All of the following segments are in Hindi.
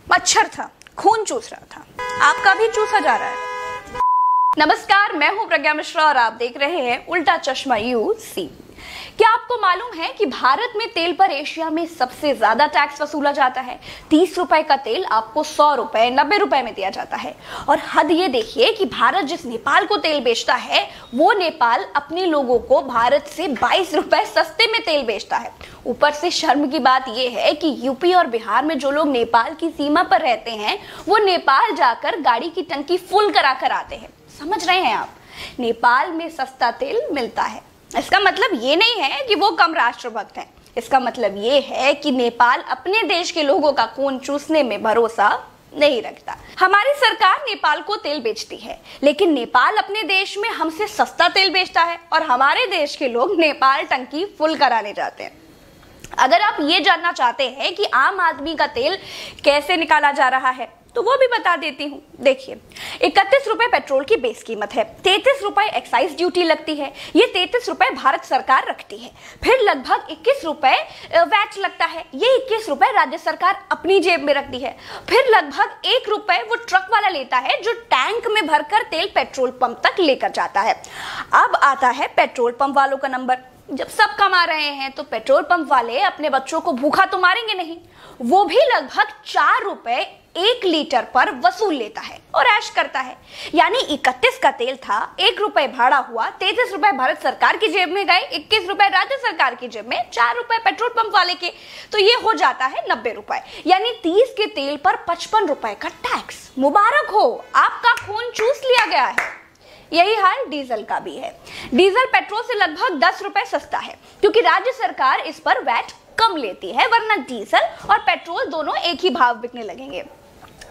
मच्छर था, खून चूस रहा था। आपका भी चूसा जा रहा है। नमस्कार, मैं हूं प्रज्ञा मिश्रा और आप देख रहे हैं उल्टा चश्मा यूसी। क्या आपको मालूम है कि भारत में तेल पर एशिया में सबसे ज्यादा टैक्स वसूला जाता है। 30 रुपए का तेल आपको 100 रुपए 90 रुपए में दिया जाता है। और हद ये देखिए कि भारत जिस नेपाल को तेल बेचता है वो नेपाल अपने लोगों को भारत से 22 रुपए सस्ते में तेल बेचता है। ऊपर से शर्म की बात यह है कि यूपी और बिहार में जो लोग नेपाल की सीमा पर रहते हैं वो नेपाल जाकर गाड़ी की टंकी फुल करा कर आते हैं। समझ रहे हैं आप, नेपाल में सस्ता तेल मिलता है। इसका मतलब ये नहीं है कि वो कम राष्ट्रभक्त हैं। इसका मतलब ये है कि नेपाल अपने देश के लोगों का खून चूसने में भरोसा नहीं रखता। हमारी सरकार नेपाल को तेल बेचती है, लेकिन नेपाल अपने देश में हमसे सस्ता तेल बेचता है और हमारे देश के लोग नेपाल टंकी फुल कराने जाते हैं। अगर आप ये जानना चाहते हैं कि आम आदमी का तेल कैसे निकाला जा रहा है तो वो भी बता देती हूँ। देखिए, 31 रुपए पेट्रोल की बेस कीमत है, 33 रुपए एक्साइज ड्यूटी लगती है, ये 33 रुपए भारत सरकार रखती है। फिर लगभग 21 रुपए वैट लगता है, ये 21 रुपए राज्य सरकार अपनी जेब में रखती है। फिर लगभग 1 रुपए वो ट्रक वाला लेता है जो टैंक में भरकर तेल पेट्रोल पंप तक लेकर जाता है। अब आता है पेट्रोल पंप वालों का नंबर। जब सब कमा रहे हैं तो पेट्रोल पंप वाले अपने बच्चों को भूखा तो मारेंगे नहीं, वो भी लगभग 4 रुपए 1 लीटर पर वसूल लेता है और ऐश करता है। यानी 31 का तेल था, 1 रुपए भाड़ा हुआ, 33 रुपए भारत सरकार की जेब में गए, 21 रुपए राज्य सरकार की जेब में, 4 रुपए पेट्रोल पंप वाले के, तो ये हो जाता है 90 रुपए। यानी 30 के तेल पर 55 रुपए का टैक्स। मुबारक हो, आपका खून चूस लिया गया है। यही हाल डीजल का भी है। डीजल पेट्रोल से लगभग 10 रुपए सस्ता है क्योंकि राज्य सरकार इस पर वैट कम लेती है, वरना डीजल और पेट्रोल दोनों एक ही भाव बिकने लगेंगे।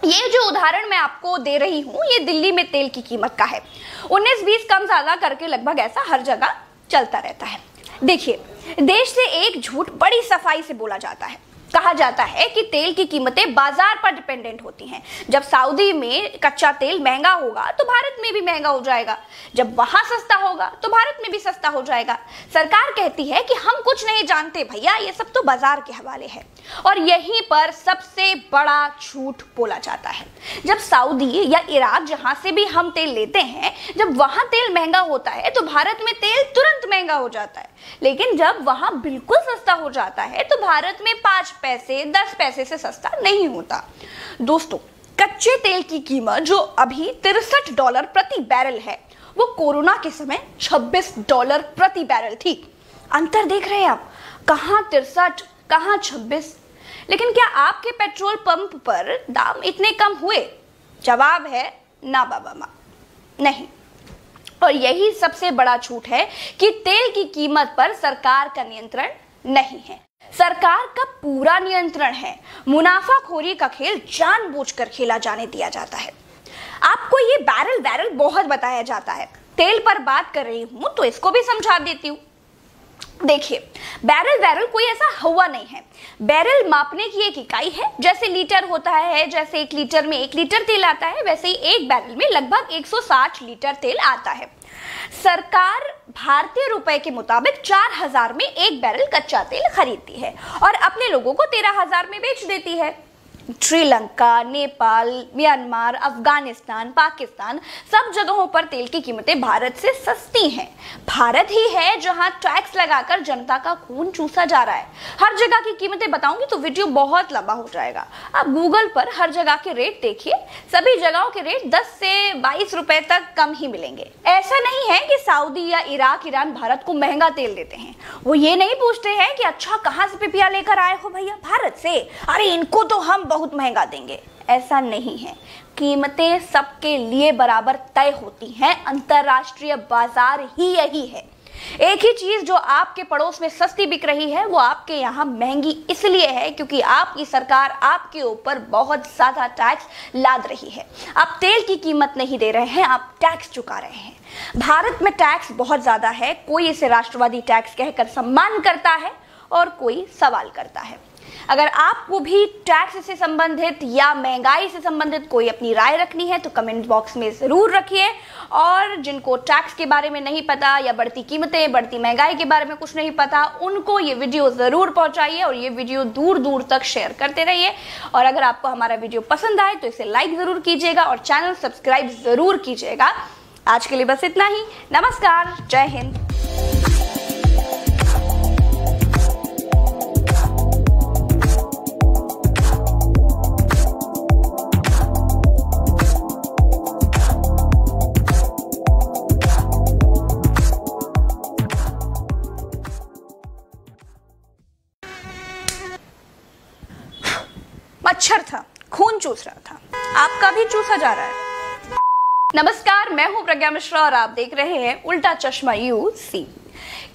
ये जो उदाहरण मैं आपको दे रही हूँ ये दिल्ली में तेल की कीमत का है। 19-20 कम ज्यादा करके लगभग ऐसा हर जगह चलता रहता है। देखिए, देश से एक झूठ बड़ी सफाई से बोला जाता है। कहा जाता है कि तेल की कीमतें बाजार पर डिपेंडेंट होती हैं। जब सऊदी में कच्चा तेल महंगा होगा तो भारत में भी महंगा हो जाएगा, जब वहां सस्ता होगा तो भारत में भी सस्ता हो जाएगा। सरकार कहती है कि हम कुछ नहीं जानते भैया, ये सब तो बाजार के हवाले है। और यहीं पर सबसे बड़ा झूठ बोला जाता है। जब सऊदी या इराक जहां से भी हम तेल लेते हैं, जब वहां तेल महंगा होता है तो भारत में तेल तुरंत महंगा हो जाता है। लेकिन जब वहां बिल्कुल सस्ता हो जाता है तो भारत में 5 पैसे 10 पैसे से सस्ता नहीं होता। दोस्तों, कच्चे तेल की कीमत जो अभी $63 प्रति बैरल है वो कोरोना के समय $26 प्रति बैरल थी। अंतर देख रहे हैं आप, कहां 63 कहां 26। लेकिन क्या आपके पेट्रोल पंप पर दाम इतने कम हुए? जवाब है ना बाबा माँ, नहीं। और यही सबसे बड़ा झूठ है कि तेल की कीमत पर सरकार का नियंत्रण नहीं है। सरकार का पूरा नियंत्रण है। मुनाफाखोरी का खेल जानबूझकर खेला जाने दिया जाता है। आपको ये बैरल बहुत बताया जाता है। तेल पर बात कर रही हूं तो इसको भी समझा देती हूँ। देखिए, बैरल कोई ऐसा हवा नहीं है। बैरल मापने की एक इकाई है। जैसे लीटर होता है, जैसे 1 लीटर में 1 लीटर तेल आता है, वैसे ही एक बैरल में लगभग 160 लीटर तेल आता है। सरकार भारतीय रुपए के मुताबिक 4000 में एक बैरल कच्चा तेल खरीदती है और अपने लोगों को 13000 में बेच देती है। श्रीलंका, नेपाल, म्यांमार, अफगानिस्तान, पाकिस्तान, सब जगहों पर तेल की कीमतें भारत से सस्ती हैं। भारत ही है जहां टैक्स लगाकर जनता का खून चूसा जा रहा है। हर जगह की कीमतें बताऊंगी तो वीडियो बहुत लंबा हो जाएगा। आप गूगल पर हर जगह के रेट देखिए, सभी जगहों के रेट 10 से 22 रुपए तक कम ही मिलेंगे। ऐसा नहीं है कि सऊदी या इराक, ईरान भारत को महंगा तेल देते हैं। वो ये नहीं पूछते हैं कि अच्छा कहां से पिपिया लेकर आए हो भैया? भारत से। अरे इनको तो हम बहुत महंगा देंगे। ऐसा नहीं है। कीमतें सबके लिए बराबर तय होती हैं। अंतरराष्ट्रीय बाजार ही यही है। एक ही चीज जो आपके पड़ोस में सस्ती बिक रही है वो आपके यहाँ महंगी इसलिए है क्योंकि आपकी सरकार आपके ऊपर बहुत ज्यादा टैक्स लाद रही है। आप तेल की कीमत नहीं दे रहे हैं, आप टैक्स चुका रहे हैं। भारत में टैक्स बहुत ज्यादा है। कोई इसे राष्ट्रवादी टैक्स कहकर सम्मान करता है और कोई सवाल करता है। अगर आपको भी टैक्स से संबंधित या महंगाई से संबंधित कोई अपनी राय रखनी है तो कमेंट बॉक्स में जरूर रखिए। और जिनको टैक्स के बारे में नहीं पता या बढ़ती कीमतें, बढ़ती महंगाई के बारे में कुछ नहीं पता, उनको ये वीडियो जरूर पहुंचाइए और ये वीडियो दूर दूर तक शेयर करते रहिए। और अगर आपको हमारा वीडियो पसंद आए तो इसे लाइक जरूर कीजिएगा और चैनल सब्सक्राइब जरूर कीजिएगा। आज के लिए बस इतना ही। नमस्कार, जय हिंद। मच्छर था, खून चूस रहा था, आपका भी चूसा जा रहा है। नमस्कार, मैं हूं प्रज्ञा मिश्रा और आप देख रहे हैं उल्टा चश्मा यूसी।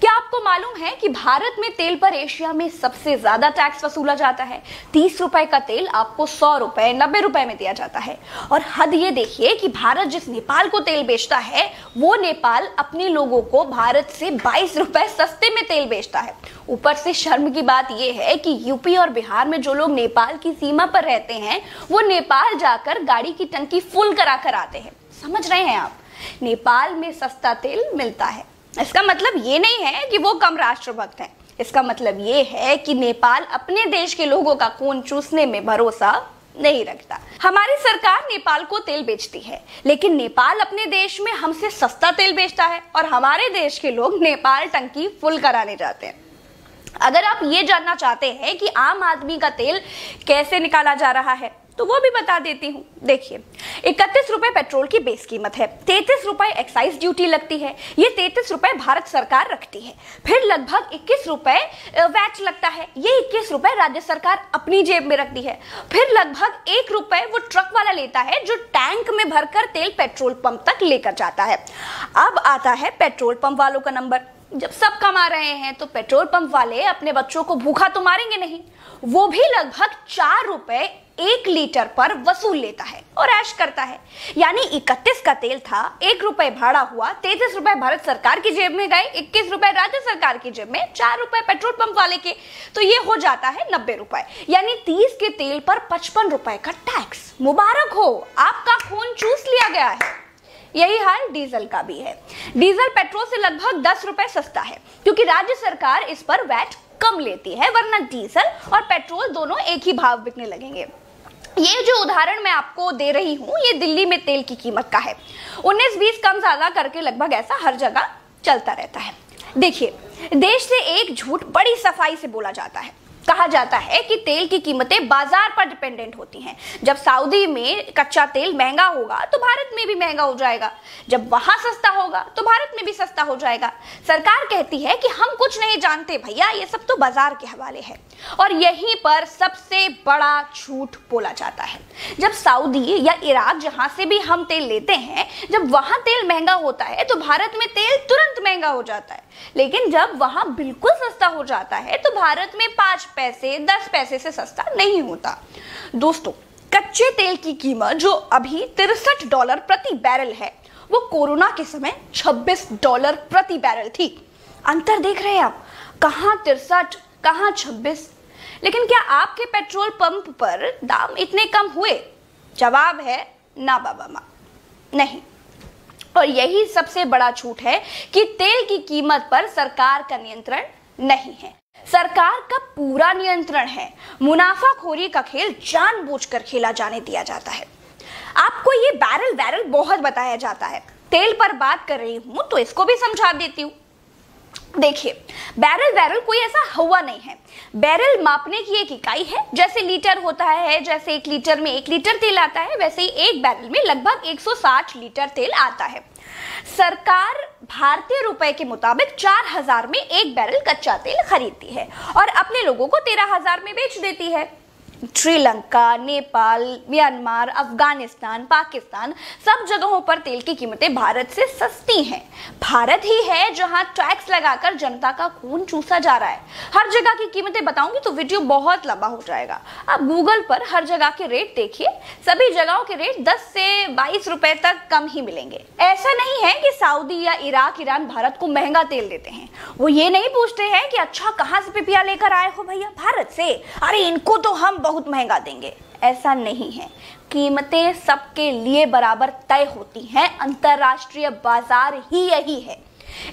क्या आपको मालूम है कि भारत में तेल पर एशिया में सबसे ज्यादा टैक्स वसूला जाता है? 30 रुपए का तेल आपको 100 रुपए, 90 रुपए में दिया जाता है। और हद ये देखिए कि भारत जिस नेपाल को तेल बेचता है, वो नेपाल अपने लोगों को भारत से 22 रुपए सस्ते में तेल बेचता है। ऊपर से शर्म की बात यह है कि यूपी और बिहार में जो लोग नेपाल की सीमा पर रहते हैं, वो नेपाल जाकर गाड़ी की टंकी फुल करा कर आते हैं। समझ रहे हैं आप? नेपाल में सस्ता तेल मिलता है। इसका मतलब ये नहीं है कि वो कम राष्ट्रभक्त हैं। इसका मतलब ये है कि नेपाल अपने देश के लोगों का खून चूसने में भरोसा नहीं रखता। हमारी सरकार नेपाल को तेल बेचती है, लेकिन नेपाल अपने देश में हमसे सस्ता तेल बेचता है और हमारे देश के लोग नेपाल टंकी फुल कराने जाते हैं। अगर आप ये जानना चाहते हैं कि आम आदमी का तेल कैसे निकाला जा रहा है तो वो भी बता देती हूँ। देखिए, 31 रुपए पेट्रोल की बेस कीमत है, 33 रुपए एक्साइज ड्यूटी लगती है, ये 33 रुपए भारत सरकार रखती है। फिर लगभग 21 रुपए वैट लगता है, ये 21 रुपए राज्य सरकार अपनी जेब में रखती है। फिर लगभग 1 रुपए वो ट्रक वाला लेता है जो टैंक में भरकर तेल पेट्रोल पंप तक लेकर जाता है। अब आता है पेट्रोल पंप वालों का नंबर। जब सब कमा रहे हैं तो पेट्रोल पंप वाले अपने बच्चों को भूखा तो मारेंगे नहीं, वो भी लगभग 4 रुपए 1 लीटर पर वसूल लेता है और ऐश करता है। यानी 31 का तेल था, 1 रुपए भाड़ा हुआ, 33 रुपए भारत सरकार की जेब में गए, 21 रुपए राज्य सरकार की जेब में, 4 रुपए पेट्रोल पंप वाले के, तो ये हो जाता है 90 रुपए। यानी 30 के तेल पर 55 रुपए का टैक्स। मुबारक हो, आपका खून चूस लिया गया है। यही हाल डीजल का भी है। डीजल पेट्रोल से लगभग 10 रुपए सस्ता है, क्योंकि राज्य सरकार इस पर वैट कम लेती है, वरना डीजल और पेट्रोल दोनों एक ही भाव बिकने लगेंगे। ये जो उदाहरण मैं आपको दे रही हूँ, ये दिल्ली में तेल की कीमत का है। 19-20 कम ज्यादा करके लगभग ऐसा हर जगह चलता रहता है। देखिए, देश से एक झूठ बड़ी सफाई से बोला जाता है। कहा जाता है कि तेल की कीमतें बाजार पर डिपेंडेंट होती हैं। जब सऊदी में कच्चा तेल महंगा होगा तो भारत में भी महंगा हो जाएगा, जब वहां सस्ता होगा तो भारत में भी सस्ता हो जाएगा। सरकार कहती है कि हम कुछ नहीं जानते भैया, ये सब तो बाजार के हवाले है। और यहीं पर सबसे बड़ा झूठ बोला जाता है। जब सऊदी या इराक, जहां से भी हम तेल लेते हैं, जब वहां तेल महंगा होता है तो भारत में तेल तुरंत महंगा हो जाता है। लेकिन जब वहां बिल्कुल सस्ता हो जाता है तो भारत में 5 पैसे 10 पैसे से सस्ता नहीं होता। दोस्तों, कच्चे तेल की कीमत जो अभी $63 प्रति बैरल है, वो कोरोना के समय $26 प्रति बैरल थी। अंतर देख रहे हैं आप? कहां 63, कहां 26। लेकिन क्या आपके पेट्रोल पंप पर दाम इतने कम हुए? जवाब है ना बाबा माँ, नहीं। और यही सबसे बड़ा झूठ है कि तेल की कीमत पर सरकार का नियंत्रण नहीं है। सरकार का पूरा नियंत्रण है। मुनाफाखोरी का खेल जानबूझकर खेला जाने दिया जाता है। आपको ये बैरल बहुत बताया जाता है। तेल पर बात कर रही हूं तो इसको भी समझा देती हूं। देखिए, बैरल कोई ऐसा हवा नहीं है। बैरल मापने की एक इकाई है। जैसे लीटर होता है, जैसे 1 लीटर में 1 लीटर तेल आता है, वैसे ही एक बैरल में लगभग 160 लीटर तेल आता है। सरकार भारतीय रुपए के मुताबिक 4000 में 1 बैरल कच्चा तेल खरीदती है और अपने लोगों को 13000 में बेच देती है। श्रीलंका, नेपाल, म्यांमार, अफगानिस्तान, पाकिस्तान, सब जगहों पर तेल की कीमतें भारत से सस्ती हैं। भारत ही है जहां टैक्स लगाकर जनता का खून चूसा जा रहा है। हर जगह की कीमतें बताऊंगी तो वीडियो बहुत लंबा हो जाएगा। आप गूगल पर हर जगह के रेट देखिए, सभी जगहों के रेट 10 से 22 रुपए तक कम ही मिलेंगे। ऐसा नहीं है कि सऊदी या इराक, ईरान भारत को महंगा तेल देते हैं। वो ये नहीं पूछते हैं कि अच्छा कहां से पीपिया लेकर आए हो भैया, भारत से, अरे इनको तो हम बहुत महंगा देंगे। ऐसा नहीं है। कीमतें सबके लिए बराबर तय होती हैं। अंतरराष्ट्रीय बाजार ही यही है।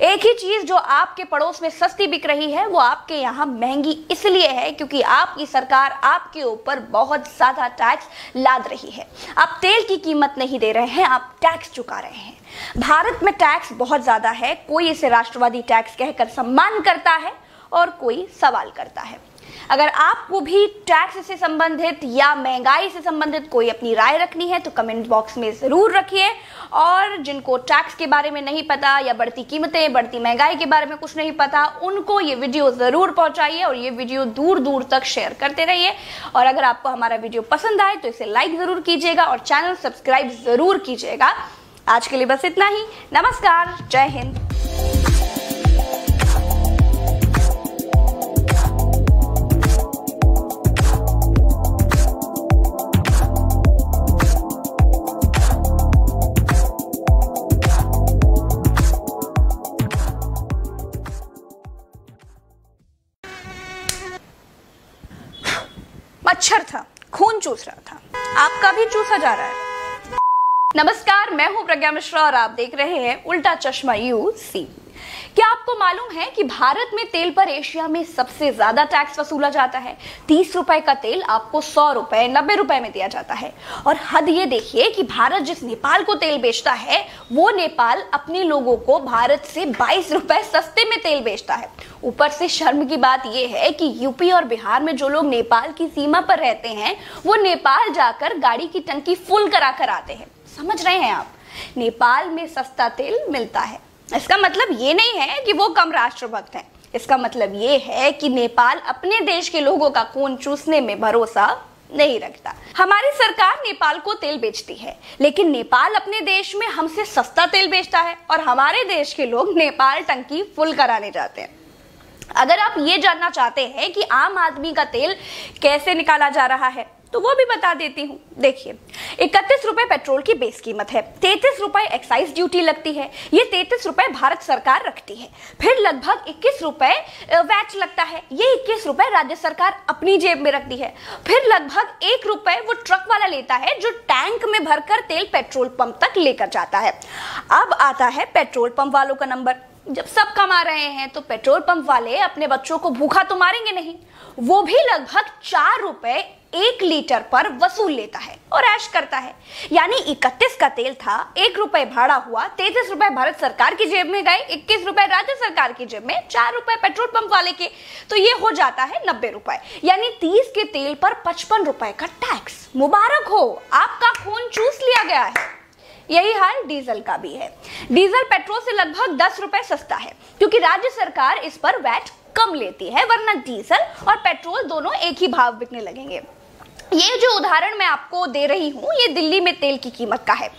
एक ही चीज जो आपके पड़ोस में सस्ती बिक रही है वो आपके यहाँ महंगी इसलिए है क्योंकि आपकी सरकार आपके ऊपर बहुत ज्यादा टैक्स लाद रही है। आप तेल की कीमत नहीं दे रहे हैं, आप टैक्स चुका रहे हैं। भारत में टैक्स बहुत ज्यादा है। कोई इसे राष्ट्रवादी टैक्स कहकर सम्मान करता है और कोई सवाल करता है। अगर आपको भी टैक्स से संबंधित या महंगाई से संबंधित कोई अपनी राय रखनी है तो कमेंट बॉक्स में जरूर रखिए। और जिनको टैक्स के बारे में नहीं पता या बढ़ती कीमतें, बढ़ती महंगाई के बारे में कुछ नहीं पता, उनको ये वीडियो जरूर पहुंचाइए और ये वीडियो दूर दूर तक शेयर करते रहिए। और अगर आपको हमारा वीडियो पसंद आए तो इसे लाइक जरूर कीजिएगा और चैनल सब्सक्राइब जरूर कीजिएगा। आज के लिए बस इतना ही। नमस्कार, जय हिंद। मच्छर था, खून चूस रहा था, आपका भी चूसा जा रहा है। नमस्कार, मैं हूं प्रज्ञा मिश्रा और आप देख रहे हैं उल्टा चश्मा यूसी। क्या आपको मालूम है कि भारत में तेल पर एशिया में सबसे ज्यादा टैक्स वसूला जाता है? 30 रुपए का तेल आपको 100 रुपए, 90 रुपए में दिया जाता है। और हद ये देखिए कि भारत जिस नेपाल को तेल बेचता है वो नेपाल अपने लोगों को भारत से 22 रुपए सस्ते में तेल बेचता है। ऊपर से शर्म की बात यह है कि यूपी और बिहार में जो लोग नेपाल की सीमा पर रहते हैं वो नेपाल जाकर गाड़ी की टंकी फुल करा कर आते हैं। समझ रहे हैं आप? नेपाल में सस्ता तेल मिलता है। इसका मतलब ये नहीं है कि वो कम राष्ट्रभक्त हैं। इसका मतलब ये है कि नेपाल अपने देश के लोगों का खून चूसने में भरोसा नहीं रखता। हमारी सरकार नेपाल को तेल बेचती है, लेकिन नेपाल अपने देश में हमसे सस्ता तेल बेचता है और हमारे देश के लोग नेपाल टंकी फुल कराने जाते हैं। अगर आप ये जानना चाहते हैं कि आम आदमी का तेल कैसे निकाला जा रहा है तो वो भी बता देती हूँ। देखिए, 31 रुपए पेट्रोल की बेस कीमत है, 33 रुपए एक्साइज ड्यूटी लगती है, ये 33 रुपए भारत सरकार रखती है। फिर लगभग 21 रुपए वैट लगता है, ये 21 रुपए राज्य सरकार अपनी जेब में रखती है। फिर लगभग 1 रुपए वो ट्रक वाला लेता है जो टैंक में भरकर तेल पेट्रोल पंप तक लेकर जाता है। अब आता है पेट्रोल पंप वालों का नंबर। जब सब कमा रहे हैं तो पेट्रोल पंप वाले अपने बच्चों को भूखा तो मारेंगे नहीं, वो भी लगभग 4 रुपए 1 लीटर पर वसूल लेता है और ऐश करता है। यानी 31 का तेल था, 1 रुपए भाड़ा हुआ, 33 रुपए भारत सरकार की जेब में गए, 21 रुपए राज्य सरकार की जेब में, 4 रुपए पेट्रोल पंप वाले के, तो ये हो जाता है 90 रुपए। यानी 30 के तेल पर 55 रुपए का टैक्स। मुबारक हो, आपका खून चूस लिया गया है। यही हाल डीजल का भी है। डीजल पेट्रोल से लगभग 10 रुपए सस्ता है क्योंकि राज्य सरकार इस पर वैट कम लेती है, वरना डीजल और पेट्रोल दोनों एक ही भाव बिकने लगेंगे। ये जो उदाहरण मैं आपको दे रही हूँ ये दिल्ली में तेल की कीमत का है।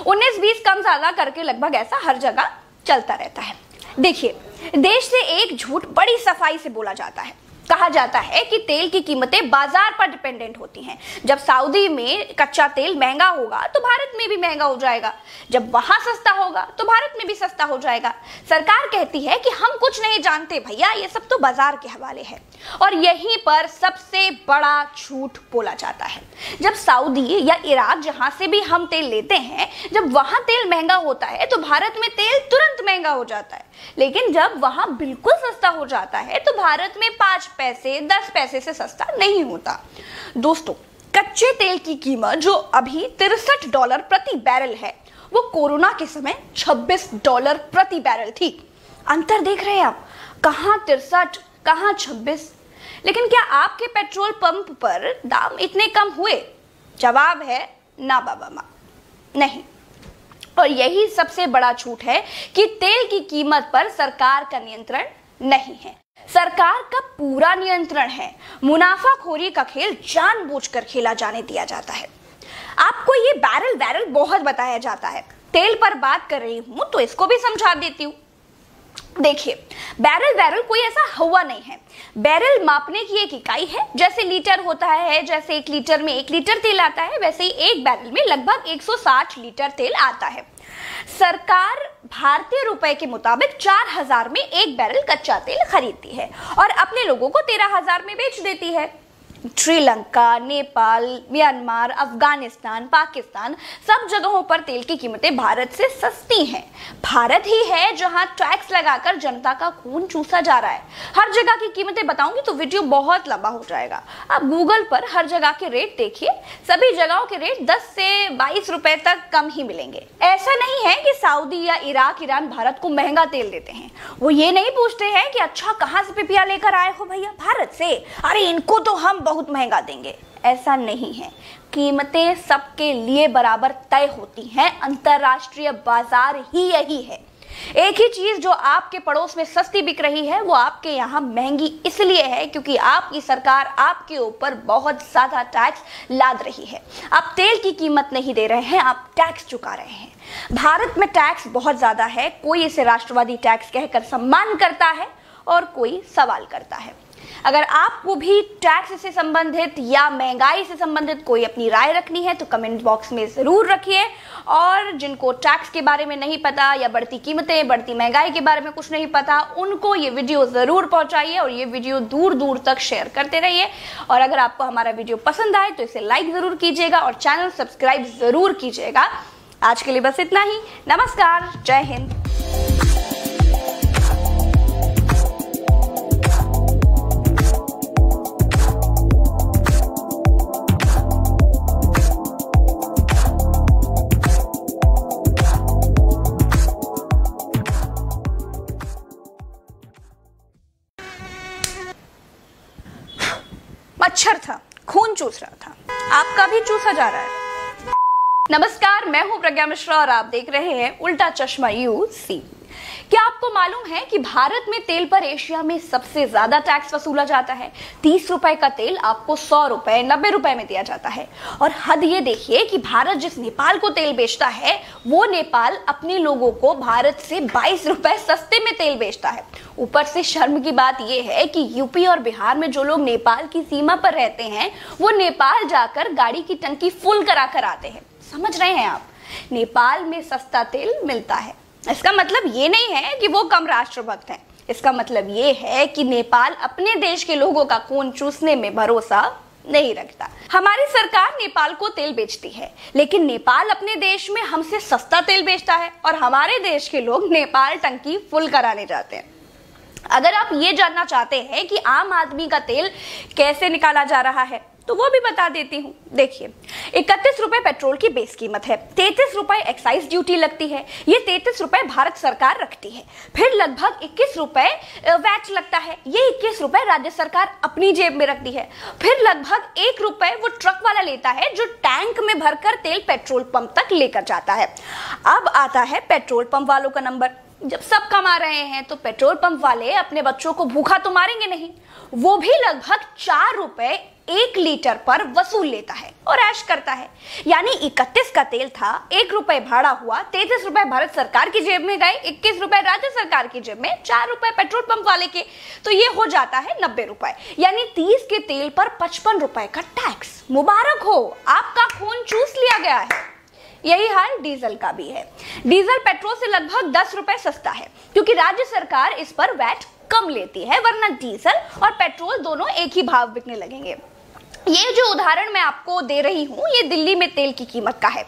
19-20 कम ज्यादा करके लगभग ऐसा हर जगह चलता रहता है। देखिए, देश से एक झूठ बड़ी सफाई से बोला जाता है। कहा जाता है कि तेल की कीमतें बाजार पर डिपेंडेंट होती हैं। जब सऊदी में कच्चा तेल महंगा होगा तो भारत में भी महंगा हो जाएगा, जब वहां सस्ता होगा तो भारत में भी सस्ता हो जाएगा। सरकार कहती है कि हम कुछ नहीं जानते भैया, ये सब तो बाजार के हवाले है। और यहीं पर सबसे बड़ा झूठ बोला जाता है। जब सऊदी या इराक जहां से भी हम तेल लेते हैं, जब वहां तेल महंगा होता है तो भारत में तेल तुरंत महंगा हो जाता है। लेकिन जब वहां बिल्कुल सस्ता हो जाता है तो भारत में 5 पैसे 10 पैसे से सस्ता नहीं होता। दोस्तों, कच्चे तेल की कीमत जो अभी $63 प्रति बैरल है वो कोरोना के समय $26 प्रति बैरल थी। अंतर देख रहे हैं आप? कहां 63, कहां 26। लेकिन क्या आपके पेट्रोल पंप पर दाम इतने कम हुए? जवाब है ना बाबा माँ, नहीं। और यही सबसे बड़ा झूठ है कि तेल की कीमत पर सरकार का नियंत्रण नहीं है। सरकार का पूरा नियंत्रण है। मुनाफाखोरी का खेल जानबूझकर खेला जाने दिया जाता है। आपको ये बैरल बहुत बताया जाता है। तेल पर बात कर रही हूं तो इसको भी समझा देती हूँ। देखिए, बैरल कोई ऐसा हवा नहीं है। बैरल मापने की एक इकाई है। जैसे लीटर होता है, जैसे 1 लीटर में 1 लीटर तेल आता है, वैसे ही एक बैरल में लगभग 160 लीटर तेल आता है। सरकार भारतीय रुपए के मुताबिक 4000 में एक बैरल कच्चा तेल खरीदती है और अपने लोगों को 13000 में बेच देती है। श्रीलंका, नेपाल, म्यांमार, अफगानिस्तान, पाकिस्तान सब जगहों पर तेल की कीमतें भारत से सस्ती हैं। भारत ही है जहां टैक्स लगाकर जनता का खून चूसा जा रहा है। हर जगह की कीमतें बताऊंगी तो वीडियो बहुत लंबा हो जाएगा। आप गूगल पर हर जगह के रेट देखिए, सभी जगहों के रेट 10 से 22 रुपए तक कम ही मिलेंगे। ऐसा नहीं है कि सऊदी या इराक, ईरान भारत को महंगा तेल देते हैं। वो ये नहीं पूछते हैं कि अच्छा कहां से पिपिया लेकर आए हो भैया, भारत से, अरे इनको तो हम बहुत महंगा देंगे। ऐसा नहीं है। कीमतें सबके लिए बराबर तय होती हैं। अंतरराष्ट्रीय बाजार ही यही है। एक ही चीज जो आपके पड़ोस में सस्ती बिक रही है वो आपके यहाँ महंगी इसलिए है क्योंकि आपकी सरकार आपके ऊपर बहुत ज्यादा टैक्स लाद रही है। आप तेल की कीमत नहीं दे रहे हैं, आप टैक्स चुका रहे हैं। भारत में टैक्स बहुत ज्यादा है। कोई इसे राष्ट्रवादी टैक्स कहकर सम्मान करता है और कोई सवाल करता है। अगर आपको भी टैक्स से संबंधित या महंगाई से संबंधित कोई अपनी राय रखनी है तो कमेंट बॉक्स में जरूर रखिए। और जिनको टैक्स के बारे में नहीं पता या बढ़ती कीमतें, बढ़ती महंगाई के बारे में कुछ नहीं पता, उनको ये वीडियो जरूर पहुंचाइए और ये वीडियो दूर दूर तक शेयर करते रहिए। और अगर आपको हमारा वीडियो पसंद आए तो इसे लाइक जरूर कीजिएगा और चैनल सब्सक्राइब जरूर कीजिएगा। आज के लिए बस इतना ही। नमस्कार, जय हिंद। मच्छर था, खून चूस रहा था। आपका भी चूसा जा रहा है। नमस्कार, मैं हूं प्रज्ञा मिश्रा और आप देख रहे हैं उल्टा चश्मा यूसी। क्या आपको मालूम है कि भारत में तेल पर एशिया में सबसे ज्यादा टैक्स वसूला जाता है? 30 रुपए का तेल आपको 100 रुपए, 90 रुपए में दिया जाता है। और हद ये देखिए कि भारत जिस नेपाल को तेल बेचता है वो नेपाल अपने लोगों को भारत से 22 रुपए सस्ते में तेल बेचता है। ऊपर से शर्म की बात यह है कि यूपी और बिहार में जो लोग नेपाल की सीमा पर रहते हैं वो नेपाल जाकर गाड़ी की टंकी फुल करा कर आते हैं। समझ रहे हैं आप? नेपाल में सस्ता तेल मिलता है। इसका मतलब ये नहीं है कि वो कम राष्ट्रभक्त हैं। इसका मतलब ये है कि नेपाल अपने देश के लोगों का खून चूसने में भरोसा नहीं रखता। हमारी सरकार नेपाल को तेल बेचती है, लेकिन नेपाल अपने देश में हमसे सस्ता तेल बेचता है और हमारे देश के लोग नेपाल टंकी फुल कराने जाते हैं। अगर आप ये जानना चाहते हैं कि आम आदमी का तेल कैसे निकाला जा रहा है तो वो भी बता देती हूँ। देखिए, 31 रुपए पेट्रोल की बेस कीमत है, 33 रुपए एक्साइज ड्यूटी लगती है। ये 33 रुपए भारत सरकार रखती है। फिर लगभग 21 रुपए वैट लगता है। ये 21 रुपए राज्य सरकार अपनी जेब में रखती है। फिर लगभग 1 रुपए वो ट्रक वाला लेता है जो टैंक में भरकर तेल पेट्रोल पंप तक लेकर जाता है। अब आता है पेट्रोल पंप वालों का नंबर। जब सब कमा रहे हैं तो पेट्रोल पंप वाले अपने बच्चों को भूखा तो मारेंगे नहीं। वो भी लगभग 4 रुपए 1 लीटर पर वसूल लेता है और ऐश करता है। यानी 31 का तेल था, 1 रुपए भाड़ा हुआ, 33 रुपए भारत सरकार की जेब में गए, 21 रुपए राज्य सरकार की जेब में, 4 रुपए पेट्रोल पंप वाले के, तो ये हो जाता है 90 रुपए। यानी 30 के तेल पर 55 रुपए का टैक्स। मुबारक हो, आपका खून चूस लिया गया है। यही हाल डीजल का भी है। डीजल पेट्रोल से लगभग 10 रुपए सस्ता है क्योंकि राज्य सरकार इस पर वैट कम लेती है, वरना डीजल और पेट्रोल दोनों एक ही भाव बिकने लगेंगे। ये जो उदाहरण मैं आपको दे रही हूँ ये दिल्ली में तेल की कीमत का है।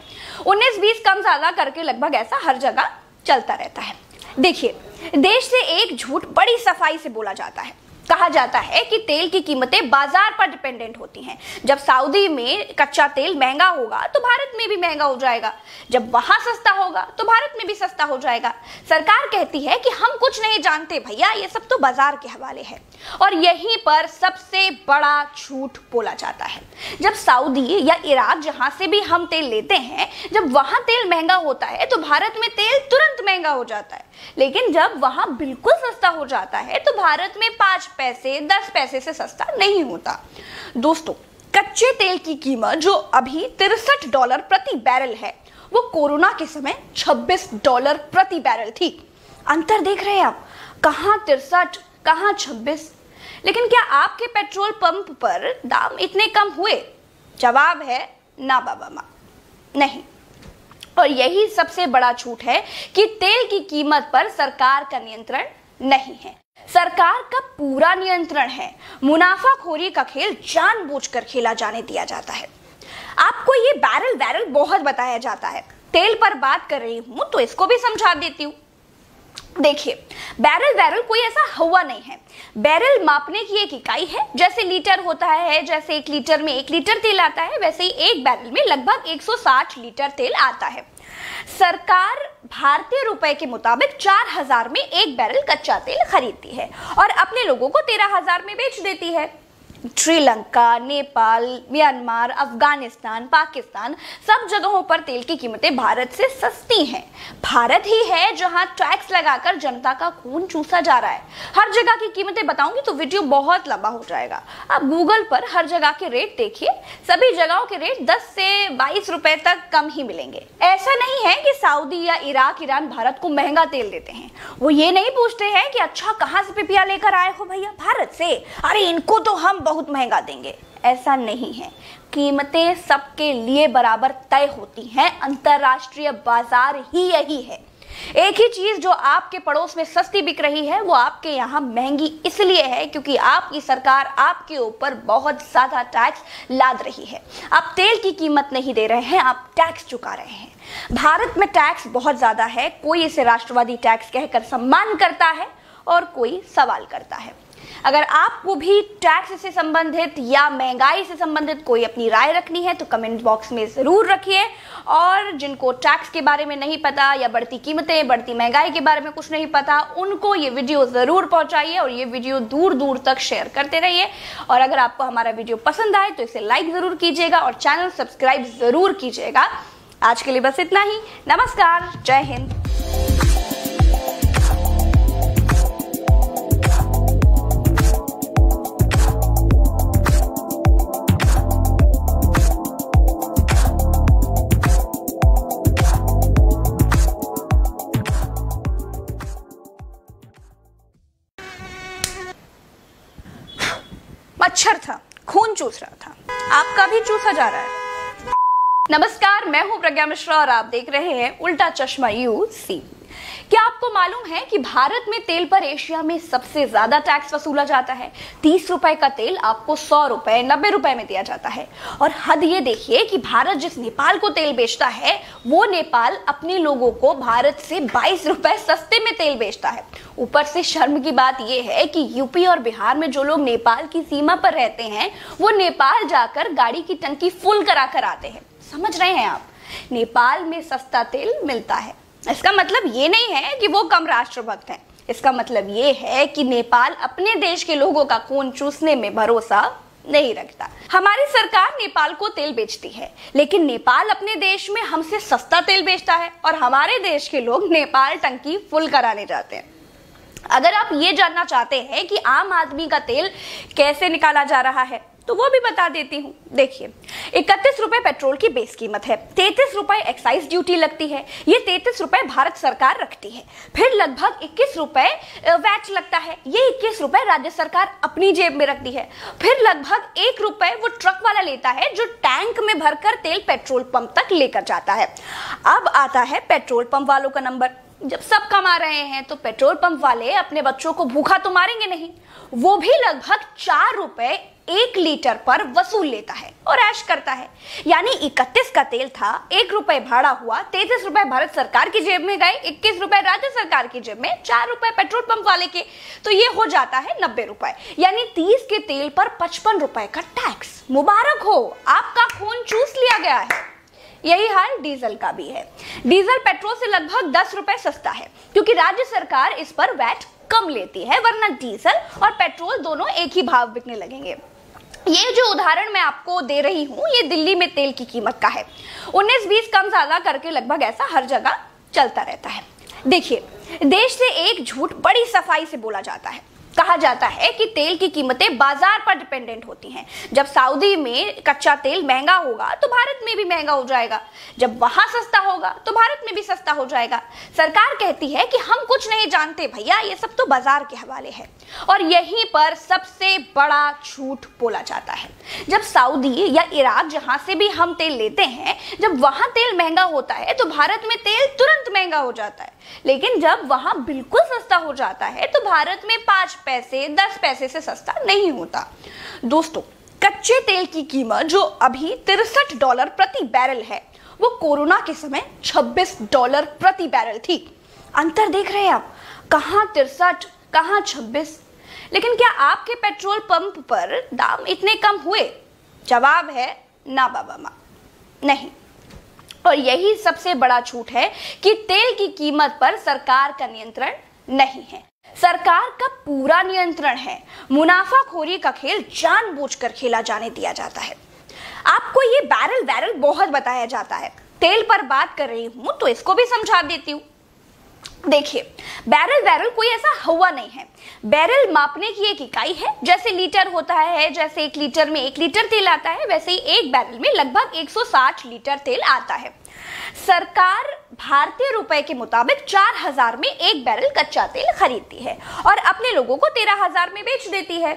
19-20 कम ज्यादा करके लगभग ऐसा हर जगह चलता रहता है। देखिए, देश से एक झूठ बड़ी सफाई से बोला जाता है। कहा जाता है कि तेल की कीमतें बाजार पर डिपेंडेंट होती हैं। जब सऊदी में कच्चा तेल महंगा होगा तो भारत में भी महंगा हो जाएगा, जब वहां सस्ता होगा तो भारत में भी सस्ता हो जाएगा। सरकार कहती है कि हम कुछ नहीं जानते भैया, ये सब तो बाजार के हवाले है। और यहीं पर सबसे बड़ा झूठ बोला जाता है। जब सऊदी या इराक जहां से भी हम तेल लेते हैं, जब वहां तेल महंगा होता है तो भारत में तेल तुरंत महंगा हो जाता है, लेकिन जब वहां बिल्कुल सस्ता हो जाता है तो भारत में 5 पैसे 10 पैसे से सस्ता नहीं होता। दोस्तों, कच्चे तेल की कीमत जो अभी $63 प्रति बैरल है, वो कोरोना के समय $26 प्रति बैरल थी। अंतर देख रहे हैं आप, कहां 63 कहां 26। लेकिन क्या आपके पेट्रोल पंप पर दाम इतने कम हुए? जवाब है ना बाबा माँ, नहीं। और यही सबसे बड़ा झूठ है कि तेल की कीमत पर सरकार का नियंत्रण नहीं है। सरकार का पूरा नियंत्रण है। मुनाफाखोरी का खेल जानबूझकर खेला जाने दिया जाता है। आपको ये बैरल बहुत बताया जाता है। तेल पर बात कर रही हूं तो इसको भी समझा देती हूं। देखिए, बैरल कोई ऐसा हवा नहीं है। बैरल मापने की एक इकाई है। जैसे लीटर होता है, जैसे 1 लीटर में 1 लीटर तेल आता है, वैसे ही एक बैरल में लगभग 160 लीटर तेल आता है। सरकार भारतीय रुपए के मुताबिक 4000 में एक बैरल कच्चा तेल खरीदती है और अपने लोगों को 13000 में बेच देती है। श्रीलंका, नेपाल, म्यांमार, अफगानिस्तान, पाकिस्तान, सब जगहों पर तेल की कीमतें भारत से सस्ती हैं। भारत ही है जहां टैक्स लगाकर जनता का खून चूसा जा रहा है। हर जगह की कीमतें बताऊंगी तो वीडियो बहुत लंबा हो जाएगा। आप गूगल पर हर जगह के रेट देखिए, सभी जगहों के रेट 10 से 22 रुपए तक कम ही मिलेंगे। ऐसा नहीं है कि सऊदी या इराक, ईरान भारत को महंगा तेल देते हैं। वो ये नहीं पूछते हैं कि अच्छा कहां से पिपिया लेकर आए हो भैया? भारत से। अरे इनको तो हम बहुत महंगा देंगे। ऐसा नहीं है। कीमतें सबके लिए बराबर तय होती हैं। अंतरराष्ट्रीय बाजार ही यही है। एक ही चीज जो आपके पड़ोस में सस्ती बिक रही है, वो आपके यहाँ महंगी इसलिए है क्योंकि आपकी सरकार आपके ऊपर बहुत ज्यादा टैक्स लाद रही है। आप तेल की कीमत नहीं दे रहे हैं, आप टैक्स चुका रहे हैं। भारत में टैक्स बहुत ज्यादा है। कोई इसे राष्ट्रवादी टैक्स कहकर सम्मान करता है और कोई सवाल करता है। अगर आपको भी टैक्स से संबंधित या महंगाई से संबंधित कोई अपनी राय रखनी है तो कमेंट बॉक्स में जरूर रखिए। और जिनको टैक्स के बारे में नहीं पता या बढ़ती कीमतें, बढ़ती महंगाई के बारे में कुछ नहीं पता, उनको ये वीडियो जरूर पहुंचाइए और ये वीडियो दूर दूर तक शेयर करते रहिए। और अगर आपको हमारा वीडियो पसंद आए तो इसे लाइक जरूर कीजिएगा और चैनल सब्सक्राइब जरूर कीजिएगा। आज के लिए बस इतना ही। नमस्कार, जय हिंद। मच्छर था, खून चूस रहा था। आपका भी चूसा जा रहा है। नमस्कार, मैं हूं प्रज्ञा मिश्रा और आप देख रहे हैं उल्टा चश्मा यूसी। क्या आपको मालूम है कि भारत में तेल पर एशिया में सबसे ज्यादा टैक्स वसूला जाता है? 30 रुपए का तेल आपको 100 रुपए, 90 रुपए में दिया जाता है। और हद ये देखिए कि भारत जिस नेपाल को तेल बेचता है, वो नेपाल अपने लोगों को भारत से 22 रुपए सस्ते में तेल बेचता है। ऊपर से शर्म की बात यह है कि यूपी और बिहार में जो लोग नेपाल की सीमा पर रहते हैं, वो नेपाल जाकर गाड़ी की टंकी फुल करा कर आते हैं। समझ रहे हैं आप? नेपाल में सस्ता तेल मिलता है। इसका मतलब ये नहीं है कि वो कम राष्ट्रभक्त हैं। इसका मतलब ये है कि नेपाल अपने देश के लोगों का खून चूसने में भरोसा नहीं रखता। हमारी सरकार नेपाल को तेल बेचती है, लेकिन नेपाल अपने देश में हमसे सस्ता तेल बेचता है और हमारे देश के लोग नेपाल टंकी फुल कराने जाते हैं। अगर आप ये जानना चाहते हैं कि आम आदमी का तेल कैसे निकाला जा रहा है तो वो भी बता देती हूँ। देखिए, 31 रुपए पेट्रोल की बेस कीमत है, 33 रुपए एक्साइज ड्यूटी लगती है। ये 33 रुपए भारत सरकार रखती है। फिर लगभग 21 रुपए वैट लगता है। ये 21 रुपए राज्य सरकार अपनी जेब में रखती है। फिर लगभग 1 रुपए वो ट्रक वाला लेता है जो टैंक में भरकर तेल पेट्रोल पंप तक लेकर जाता है। अब आता है पेट्रोल पंप वालों का नंबर। जब सब कमा रहे हैं तो पेट्रोल पंप वाले अपने बच्चों को भूखा तो मारेंगे नहीं। वो भी लगभग 4 रुपए 1 लीटर पर वसूल लेता है और ऐश करता है। यानी 31 का तेल था, 1 रुपए भाड़ा हुआ, 33 रुपए भारत सरकार की जेब में गए, 21 रुपए राज्य सरकार की जेब में, 4 रुपए पेट्रोल पंप वाले के, तो ये हो जाता है 90 रुपए। यानी 30 के तेल पर 55 रुपए का टैक्स। मुबारक हो, आपका खून चूस लिया गया है। यही हाल डीजल का भी है। डीजल पेट्रोल से लगभग 10 रुपए सस्ता है क्योंकि राज्य सरकार इस पर वैट कम लेती है, वरना डीजल और पेट्रोल दोनों एक ही भाव बिकने लगेंगे। ये जो उदाहरण मैं आपको दे रही हूं, ये दिल्ली में तेल की कीमत का है। 19-20 कम ज्यादा करके लगभग ऐसा हर जगह चलता रहता है। देखिए, देश से एक झूठ बड़ी सफाई से बोला जाता है। कहा जाता है कि तेल की कीमतें बाजार पर डिपेंडेंट होती हैं। जब सऊदी में कच्चा तेल महंगा होगा तो भारत में भी महंगा हो जाएगा, जब वहां सस्ता होगा तो भारत में भी सस्ता हो जाएगा। सरकार कहती है कि हम कुछ नहीं जानते भैया, ये सब तो बाजार के हवाले है। और यहीं पर सबसे बड़ा झूठ बोला जाता है। जब सऊदी या इराक, जहां से भी हम तेल लेते हैं, जब वहां तेल महंगा होता है तो भारत में तेल तुरंत महंगा हो जाता है। लेकिन जब वहां बिल्कुल सस्ता हो जाता है तो भारत में 5 पैसे 10 पैसे से सस्ता नहीं होता। दोस्तों, कच्चे तेल की कीमत जो अभी $63 प्रति बैरल है, वो कोरोना के समय $26 प्रति बैरल थी। अंतर देख रहे हैं आप, कहां 63, कहां 26। लेकिन क्या आपके पेट्रोल पंप पर दाम इतने कम हुए? जवाब है ना बाबा माँ, नहीं। और यही सबसे बड़ा झूठ है कि तेल की कीमत पर सरकार का नियंत्रण नहीं है। सरकार का पूरा नियंत्रण है। मुनाफाखोरी का खेल जानबूझकर खेला जाने दिया जाता है। आपको ये बैरल बहुत बताया जाता है। तेल पर बात कर रही हूं तो इसको भी समझा देती हूं। देखिए, बैरल कोई ऐसा हवा नहीं है। बैरल मापने की एक इकाई है। जैसे लीटर होता है, जैसे 1 लीटर में 1 लीटर तेल आता है, वैसे ही एक बैरल में लगभग 160 लीटर तेल आता है। सरकार भारतीय रुपए के मुताबिक 4000 में 1 बैरल कच्चा तेल खरीदती है और अपने लोगों को 13000 में बेच देती है।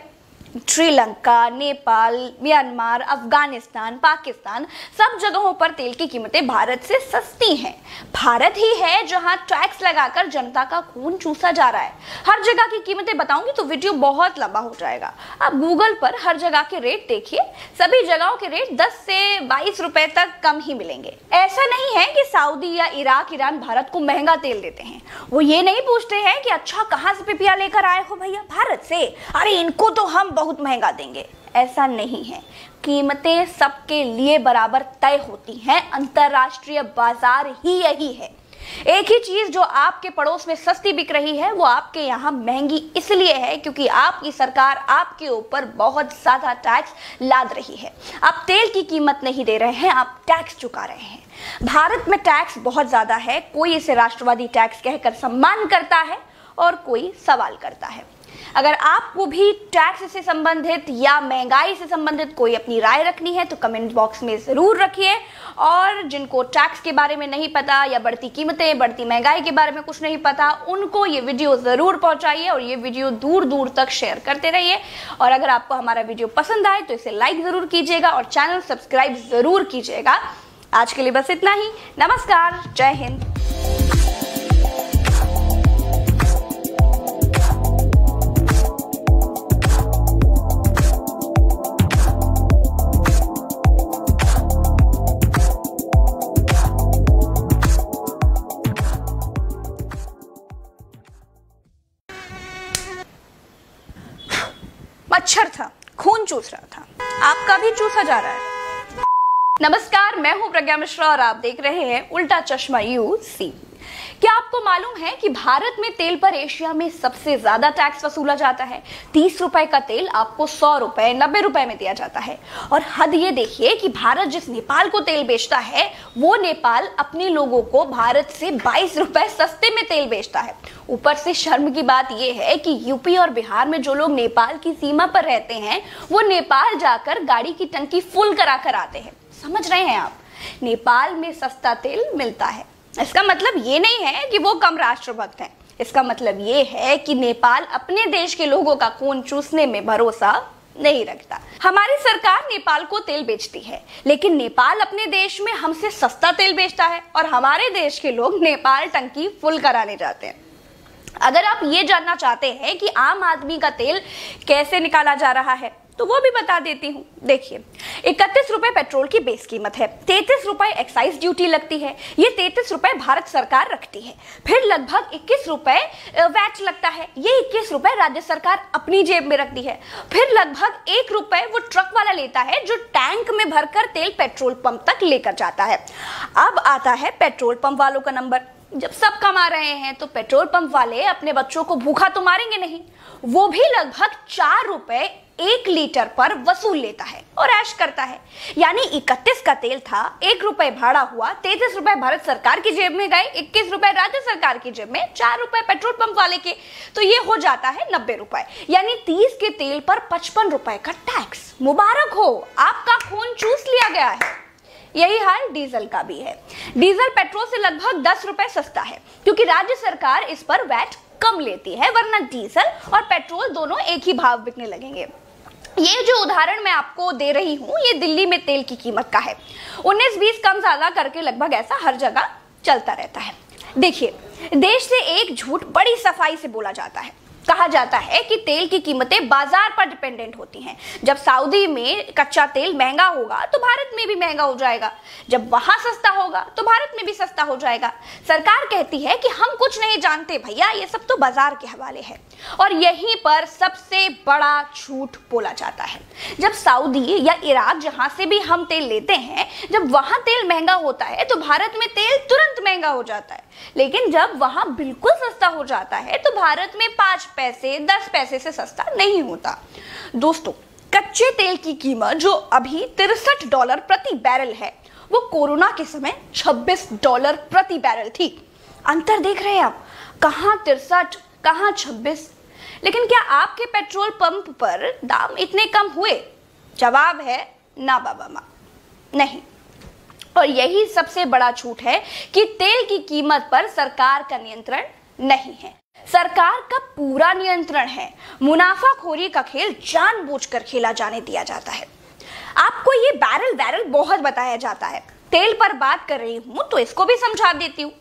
श्रीलंका, नेपाल, म्यांमार, अफगानिस्तान, पाकिस्तान, सब जगहों पर तेल की कीमतें भारत से सस्ती हैं। भारत ही है जहां टैक्स लगाकर जनता का खून चूसा जा रहा है। हर जगह की कीमतें बताऊंगी तो वीडियो बहुत लंबा हो जाएगा। आप गूगल पर हर जगह के रेट देखिए, सभी जगहों के रेट 10 से 22 रुपए तक कम ही मिलेंगे। ऐसा नहीं है कि सऊदी या इराक, ईरान भारत को महंगा तेल देते हैं। वो ये नहीं पूछते हैं कि अच्छा कहां से पीपिया लेकर आए हो भैया? भारत से। अरे इनको तो हम बहुत महंगा देंगे। ऐसा नहीं है। कीमतें सबके लिए बराबर तय होती हैं। अंतरराष्ट्रीय बाजार ही यही है। एक ही चीज जो आपके पड़ोस में सस्ती बिक रही है, वो आपके यहाँ महंगी इसलिए है क्योंकि आपकी सरकार आपके ऊपर बहुत ज्यादा टैक्स लाद रही है। आप तेल की कीमत नहीं दे रहे हैं, आप टैक्स चुका रहे हैं। भारत में टैक्स बहुत ज्यादा है। कोई इसे राष्ट्रवादी टैक्स कहकर सम्मान करता है और कोई सवाल करता है। अगर आपको भी टैक्स से संबंधित या महंगाई से संबंधित कोई अपनी राय रखनी है तो कमेंट बॉक्स में जरूर रखिए। और जिनको टैक्स के बारे में नहीं पता या बढ़ती कीमतें, बढ़ती महंगाई के बारे में कुछ नहीं पता, उनको ये वीडियो जरूर पहुंचाइए और ये वीडियो दूर दूर तक शेयर करते रहिए। और अगर आपको हमारा वीडियो पसंद आए तो इसे लाइक जरूर कीजिएगा और चैनल सब्सक्राइब जरूर कीजिएगा। आज के लिए बस इतना ही। नमस्कार, जय हिंद। मच्छर था, खून चूस रहा था, आपका भी चूसा जा रहा है। नमस्कार, मैं हूं प्रज्ञा मिश्रा और आप देख रहे हैं उल्टा चश्मा यूसी। क्या आपको मालूम है कि भारत में तेल पर एशिया में सबसे ज्यादा टैक्स वसूला जाता है? 30 रुपए का तेल आपको 100 रुपए, 90 रुपए में दिया जाता है। और हद ये देखिए कि भारत जिस नेपाल को तेल बेचता है, वो नेपाल अपने लोगों को भारत से 22 रुपए सस्ते में तेल बेचता है। ऊपर से शर्म की बात यह है कि यूपी और बिहार में जो लोग नेपाल की सीमा पर रहते हैं, वो नेपाल जाकर गाड़ी की टंकी फुल करा कर आते हैं। समझ रहे हैं आप? नेपाल में सस्ता तेल मिलता है। इसका मतलब ये नहीं है कि वो कम राष्ट्रभक्त हैं। इसका मतलब ये है कि नेपाल अपने देश के लोगों का खून चूसने में भरोसा नहीं रखता। हमारी सरकार नेपाल को तेल बेचती है, लेकिन नेपाल अपने देश में हमसे सस्ता तेल बेचता है और हमारे देश के लोग नेपाल टंकी फुल कराने जाते हैं। अगर आप ये जानना चाहते हैं कि आम आदमी का तेल कैसे निकाला जा रहा है, तो वो भी बता देती हूँ। देखिए, 31 रुपए पेट्रोल की बेस कीमत है, 33 रुपए एक्साइज ड्यूटी लगती है, ये 33 रुपए भारत सरकार रखती है, फिर लगभग 21 रुपए वैट लगता है, ये 21 रुपए राज्य सरकार अपनी जेब में रखती है, फिर लगभग 1 रुपए वो ट्रक वाला लेता है जो टैंक में भरकर तेल पेट्रोल पंप तक लेकर जाता है। अब आता है पेट्रोल पंप वालों का नंबर। जब सब कमा रहे हैं तो पेट्रोल पंप वाले अपने बच्चों को भूखा तो मारेंगे नहीं, वो भी लगभग 4 रुपए 1 लीटर पर वसूल लेता है और ऐश करता है। यानी 31 का तेल था, 1 रुपए भाड़ा हुआ, 33 रुपए भारत सरकार की जेब में गए, 21 रुपए राज्य सरकार की जेब में, 4 रुपए पेट्रोल पंप वाले के, तो ये हो जाता है 90 रुपए। यानी 30 के तेल पर 55 रुपए का टैक्स। मुबारक हो, आपका खून चूस लिया गया है। यही हाल डीजल का भी है। डीजल पेट्रोल से लगभग 10 रुपए सस्ता है क्योंकि राज्य सरकार इस पर वैट कम लेती है, वरना डीजल और पेट्रोल दोनों एक ही भाव बिकने लगेंगे। ये जो उदाहरण मैं आपको दे रही हूँ ये दिल्ली में तेल की कीमत का है। 19-20 कम ज्यादा करके लगभग ऐसा हर जगह चलता रहता है। देखिए, देश से एक झूठ बड़ी सफाई से बोला जाता है। कहा जाता है कि तेल की कीमतें बाजार पर डिपेंडेंट होती हैं। जब सऊदी में कच्चा तेल महंगा होगा तो भारत में भी महंगा हो जाएगा, जब वहां सस्ता होगा तो भारत में भी सस्ता हो जाएगा। सरकार कहती है कि हम कुछ नहीं जानते भैया, ये सब तो बाजार के हवाले है। और यहीं पर सबसे बड़ा झूठ बोला जाता है। जब सऊदी या इराक जहां से भी हम तेल लेते हैं, जब वहां तेल महंगा होता है तो भारत में तेल तुरंत महंगा हो जाता है, लेकिन जब वहां बिल्कुल सस्ता हो जाता है तो भारत में 5 पैसे 10 पैसे से सस्ता नहीं होता। दोस्तों, कच्चे तेल की कीमत जो अभी $63 प्रति बैरल है, वो कोरोना के समय $26 प्रति बैरल थी। अंतर देख रहे हैं आप, कहां 63 कहां 26। लेकिन क्या आपके पेट्रोल पंप पर दाम इतने कम हुए? जवाब है ना बाबा माँ, नहीं। और यही सबसे बड़ा झूठ है कि तेल की कीमत पर सरकार का नियंत्रण नहीं है। सरकार का पूरा नियंत्रण है। मुनाफाखोरी का खेल जानबूझकर खेला जाने दिया जाता है। आपको ये बैरल बहुत बताया जाता है। तेल पर बात कर रही हूं तो इसको भी समझा देती हूं।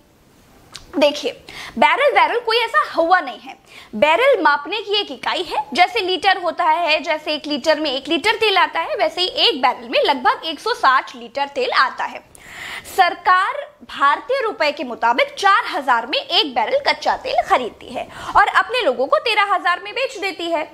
देखिए, बैरल कोई ऐसा हुआ नहीं है। बैरल मापने की एक इकाई है। जैसे लीटर होता है, जैसे 1 लीटर में 1 लीटर तेल आता है, वैसे ही एक बैरल में लगभग 160 लीटर तेल आता है। सरकार भारतीय रुपए के मुताबिक 4000 में 1 बैरल कच्चा तेल खरीदती है और अपने लोगों को 13000 में बेच देती है।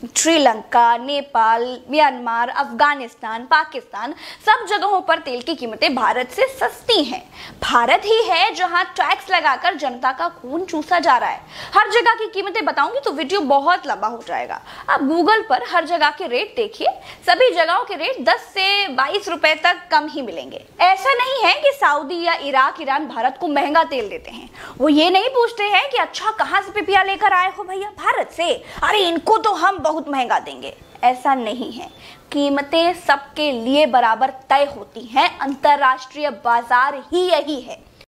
श्रीलंका, नेपाल, म्यांमार, अफगानिस्तान, पाकिस्तान, सब जगहों पर तेल की कीमतें भारत से सस्ती हैं। भारत ही है जहां टैक्स लगाकर जनता का खून चूसा जा रहा है। हर जगह की कीमतें बताऊंगी तो वीडियो बहुत लंबा हो जाएगा। आप गूगल पर हर जगह के रेट देखिए, सभी जगहों के रेट 10 से 22 रुपए तक कम ही मिलेंगे। ऐसा नहीं है कि सऊदी या इराक, ईरान भारत को महंगा तेल देते हैं। वो ये नहीं पूछते हैं कि अच्छा कहां से पिपिया लेकर आए हो भैया, भारत से, अरे इनको तो हम बहुत महंगा देंगे। ऐसा नहीं है। कीमतें सबके लिए बराबर तय होती हैं। अंतरराष्ट्रीय बाजार ही यही है।